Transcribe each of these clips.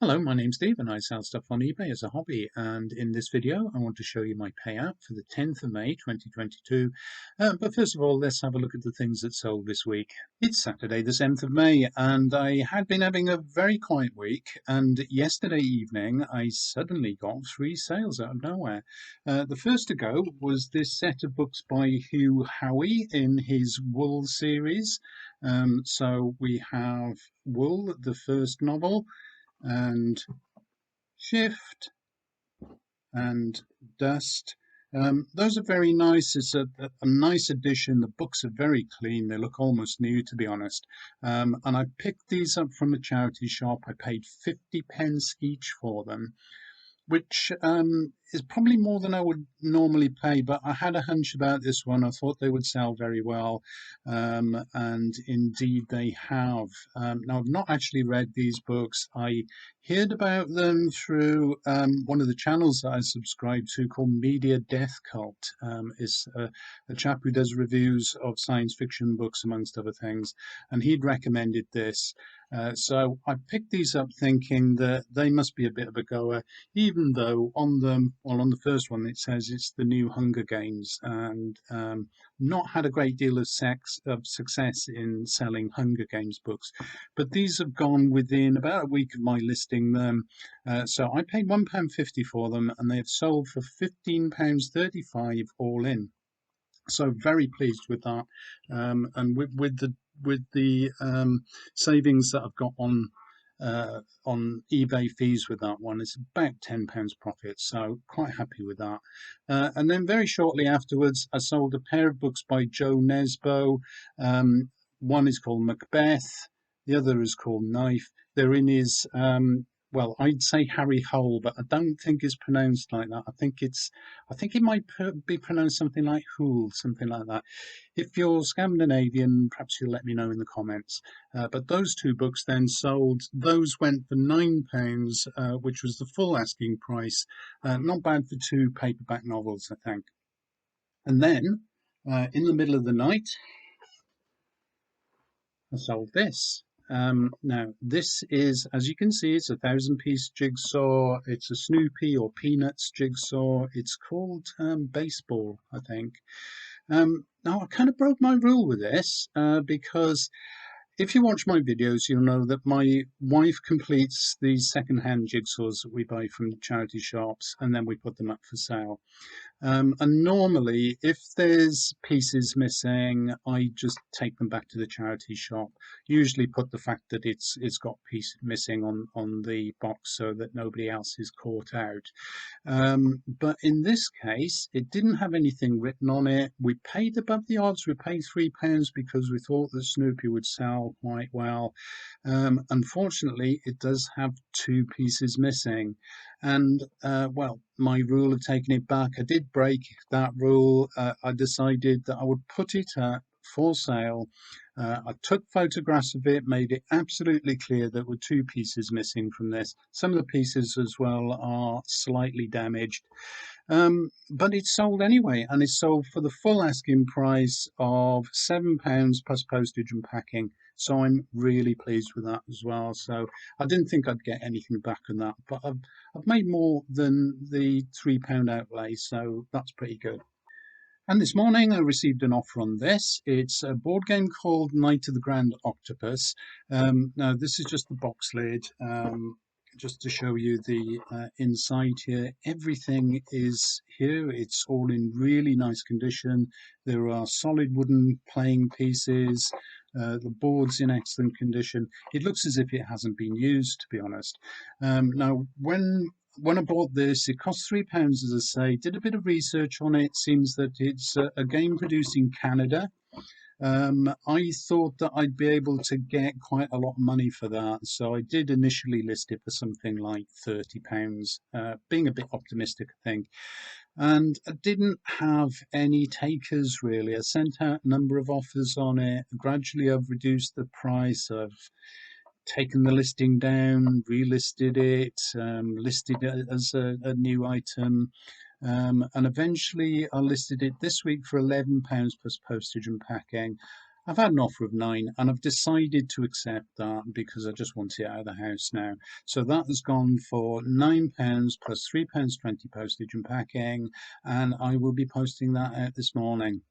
Hello, my name's Steve and I sell stuff on eBay as a hobby, and in this video I want to show you my payout for the 10th of May 2022. But first of all, let's have a look at the things that sold this week. It's Saturday the 7th of May and I had been having a very quiet week, and yesterday evening I suddenly got three sales out of nowhere. The first to go was this set of books by Hugh Howey in his Wool series. So we have Wool, the first novel, and Shift and Dust. Those are very nice. It's a nice addition. The books are very clean. They look almost new, to be honest. And I picked these up from a charity shop. I paid 50p each for them, which is probably more than I would normally pay, but I had a hunch about this one. I thought they would sell very well, and indeed they have. Now, I've not actually read these books. I heard about them through one of the channels that I subscribe to called Media Death Cult. It's a chap who does reviews of science fiction books, amongst other things, and he'd recommended this. So I picked these up thinking that they must be a bit of a goer, even though on them, well, on the first one it says it's the new Hunger Games, and not had a great deal of success in selling Hunger Games books. But these have gone within about a week of my listing them. So I paid £1.50 for them, and they have sold for £15.35 all in. So very pleased with that, and with the savings that I've got on eBay fees with that one, it's about £10 profit. So quite happy with that. And then very shortly afterwards, I sold a pair of books by Joe Nesbo. One is called Macbeth, the other is called Knife. They're in his well, I'd say Harry Hole, but I don't think it's pronounced like that. I think it might be pronounced something like Hool, something like that. If you're Scandinavian, perhaps you'll let me know in the comments. But those two books then sold. Those went for £9, which was the full asking price. Not bad for two paperback novels, I think. And then, in the middle of the night, I sold this. Now, this is, as you can see, it's a 1,000-piece jigsaw. It's a Snoopy or Peanuts jigsaw. It's called Baseball, I think. Now, I kind of broke my rule with this because if you watch my videos, you'll know that my wife completes these second-hand jigsaws that we buy from charity shops, and then we put them up for sale. And normally, if there's pieces missing, I just take them back to the charity shop. Usually, put the fact that it's got piece missing on the box so that nobody else is caught out. But in this case, it didn't have anything written on it. We paid above the odds. We paid £3 because we thought that Snoopy would sell quite well. Unfortunately, it does have two pieces missing. And well, my rule of taking it back, I did break that rule. I decided that I would put it up for sale. I took photographs of it, made it absolutely clear there were two pieces missing from this. Some of the pieces as well are slightly damaged. But it's sold anyway, and it's sold for the full asking price of £7 plus postage and packing. So I'm really pleased with that as well. So I didn't think I'd get anything back on that, but I've made more than the £3 outlay, so that's pretty good. And this morning I received an offer on this. It's a board game called Night of the Grand Octopus. Now this is just the box lid, just to show you the inside here. Everything is here. It's all in really nice condition. There are solid wooden playing pieces. The board's in excellent condition. It looks as if it hasn't been used, to be honest. Now, when I bought this, it cost £3, as I say. Did a bit of research on it. Seems that it's a game produced in Canada. I thought that I'd be able to get quite a lot of money for that, so I did initially list it for something like £30, being a bit optimistic, I think. And I didn't have any takers really. I sent out a number of offers on it. Gradually, I've reduced the price. I've taken the listing down, relisted it, listed it as a new item, and eventually I listed it this week for £11 plus postage and packing. I've had an offer of 9 and I've decided to accept that because I just want it out of the house now. So that has gone for £9 plus £3.20 postage and packing, and I will be posting that out this morning.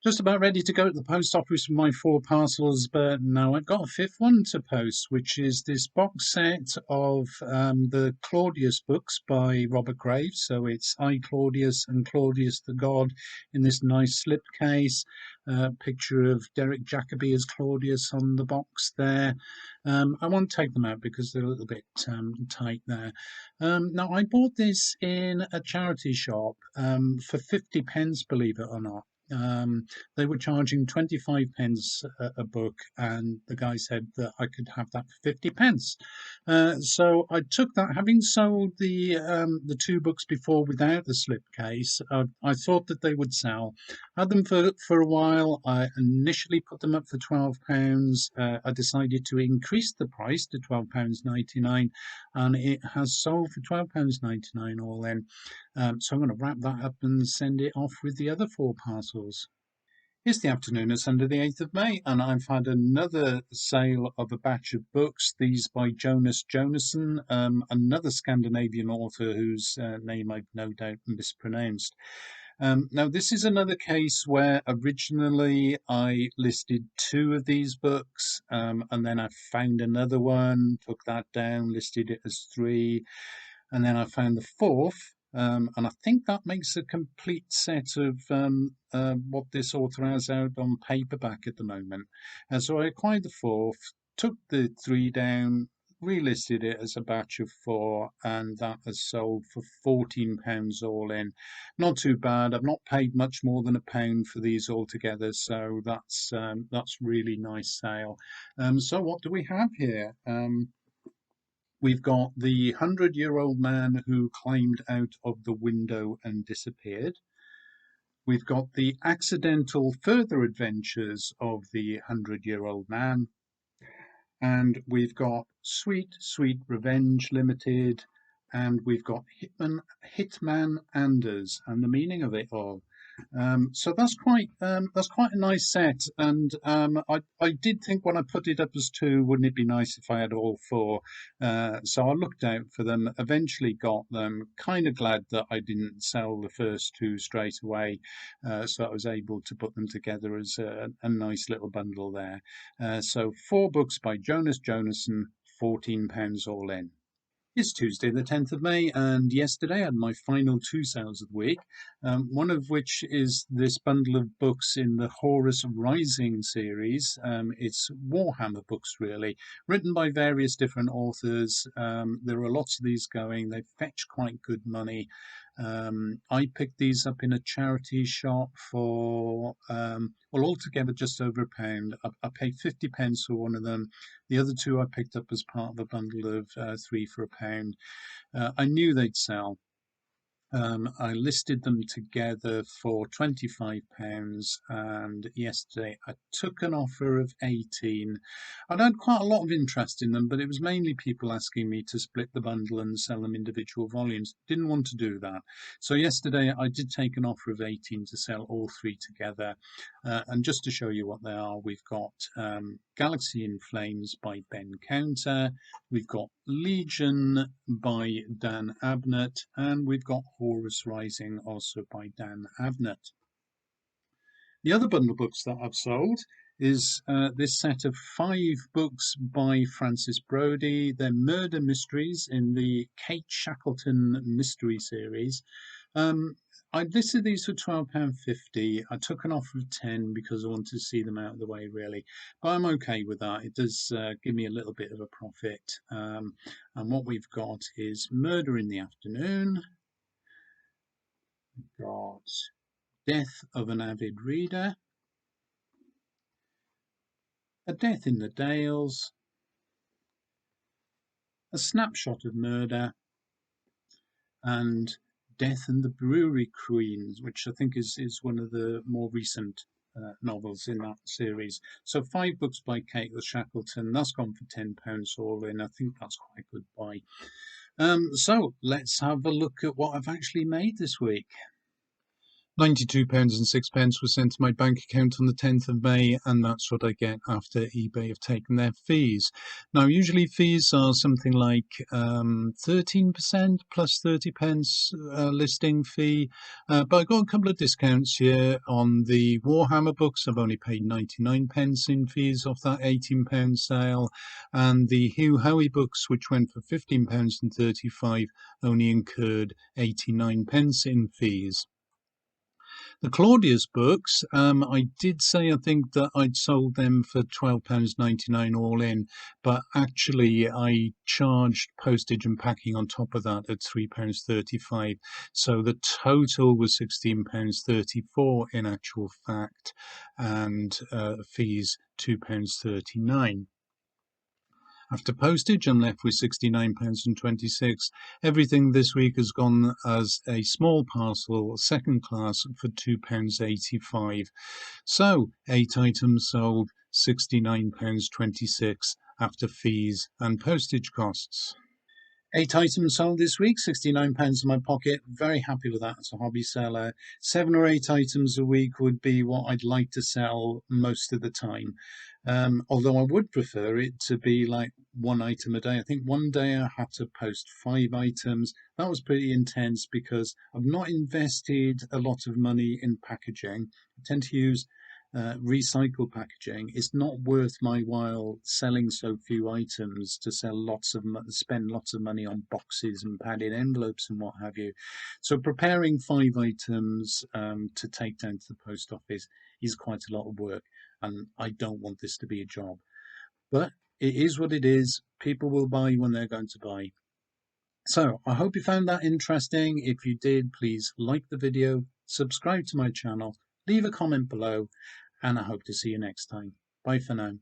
Just about ready to go to the post office with my 4 parcels, but now I've got a fifth one to post, which is this box set of the Claudius books by Robert Graves. So it's I, Claudius, and Claudius the God in this nice slipcase. Picture of Derek Jacobi as Claudius on the box there. I won't take them out because they're a little bit tight there. Now, I bought this in a charity shop for 50 pence, believe it or not. They were charging 25 pence a book, and the guy said that I could have that for 50 pence. So I took that, having sold the 2 books before without the slipcase. I thought that they would sell. Had them for a while. I initially put them up for £12. I decided to increase the price to £12.99, and it has sold for £12.99 all in. So I'm going to wrap that up and send it off with the other 4 parcels. It's the afternoon of Sunday, the 8th of May, and I've had another sale of a batch of books, these by Jonas Jonasson, another Scandinavian author whose name I've no doubt mispronounced. Now, this is another case where originally I listed 2 of these books, and then I found another one, took that down, listed it as 3, and then I found the fourth, and I think that makes a complete set of what this author has out on paperback at the moment. And so I acquired the fourth, took the 3 down, relisted it as a batch of 4, and that has sold for £14 all in. Not too bad. I've not paid much more than £1 for these altogether, so that's really nice sale. So what do we have here? We've got the 100-year-old man who climbed out of the window and disappeared. We've got the accidental further adventures of the 100-year-old man. And we've got Sweet, Sweet Revenge Limited. And we've got Hitman Anders and the meaning of it all. So that's quite a nice set, and I did think when I put it up as 2, wouldn't it be nice if I had all 4? So I looked out for them, eventually got them. Kind of glad that I didn't sell the first 2 straight away, so I was able to put them together as a nice little bundle there. So 4 books by Jonas Jonasson, £14 all in. It's Tuesday, the 10th of May, and yesterday I had my final 2 sales of the week, one of which is this bundle of books in the Horus Rising series. It's Warhammer books, really, written by various different authors. There are lots of these going. They fetch quite good money. I picked these up in a charity shop for, well, altogether just over £1. I paid 50 pence for one of them. The other 2 I picked up as part of a bundle of 3 for £1. I knew they'd sell. I listed them together for £25, and yesterday I took an offer of 18. I'd had quite a lot of interest in them, but it was mainly people asking me to split the bundle and sell them individual volumes. Didn't want to do that. So yesterday I did take an offer of 18 to sell all 3 together. And just to show you what they are, we've got Galaxy in Flames by Ben Counter, we've got Legion by Dan Abnett, and we've got Horus Rising also by Dan Abnett. The other bundle of books that I've sold is this set of 5 books by Francis Brodie. They're murder mysteries in the Kate Shackleton mystery series. I listed these for £12.50. I took an offer of 10 because I wanted to see them out of the way, really. But I'm okay with that. It does give me a little bit of a profit. And what we've got is Murder in the Afternoon. We've got Death of an Avid Reader. A Death in the Dales. A Snapshot of Murder. And Death and the Brewery Queens, which I think is one of the more recent novels in that series. So 5 books by Kate Shackleton. That's gone for £10 all in. I think that's quite a good buy. So let's have a look at what I've actually made this week. £92.06 was sent to my bank account on the 10th of May, and that's what I get after eBay have taken their fees. Now, usually fees are something like 13% plus 30 pence listing fee, but I got a couple of discounts here on the Warhammer books. I've only paid 99 pence in fees off that £18 sale, and the Hugh Howey books, which went for £15.35, only incurred 89 pence in fees. The Claudius books, I did say I think that I'd sold them for £12.99 all in, but actually I charged postage and packing on top of that at £3.35. So the total was £16.34 in actual fact, and fees £2.39. After postage, I'm left with £69.26. Everything this week has gone as a small parcel, second class, for £2.85. So, 8 items sold, £69.26 after fees and postage costs. 8 items sold this week, £69 in my pocket. Very happy with that as a hobby seller. 7 or 8 items a week would be what I'd like to sell most of the time. Although I would prefer it to be like 1 item a day. I think one day I had to post 5 items. That was pretty intense because I've not invested a lot of money in packaging. I tend to use recycle packaging. It's not worth my while selling so few items to spend lots of money on boxes and padded envelopes and what have you. So preparing 5 items to take down to the post office is quite a lot of work, and I don't want this to be a job. But it is what it is. People will buy when they're going to buy. So I hope you found that interesting. If you did, please like the video, subscribe to my channel, leave a comment below, and I hope to see you next time. Bye for now.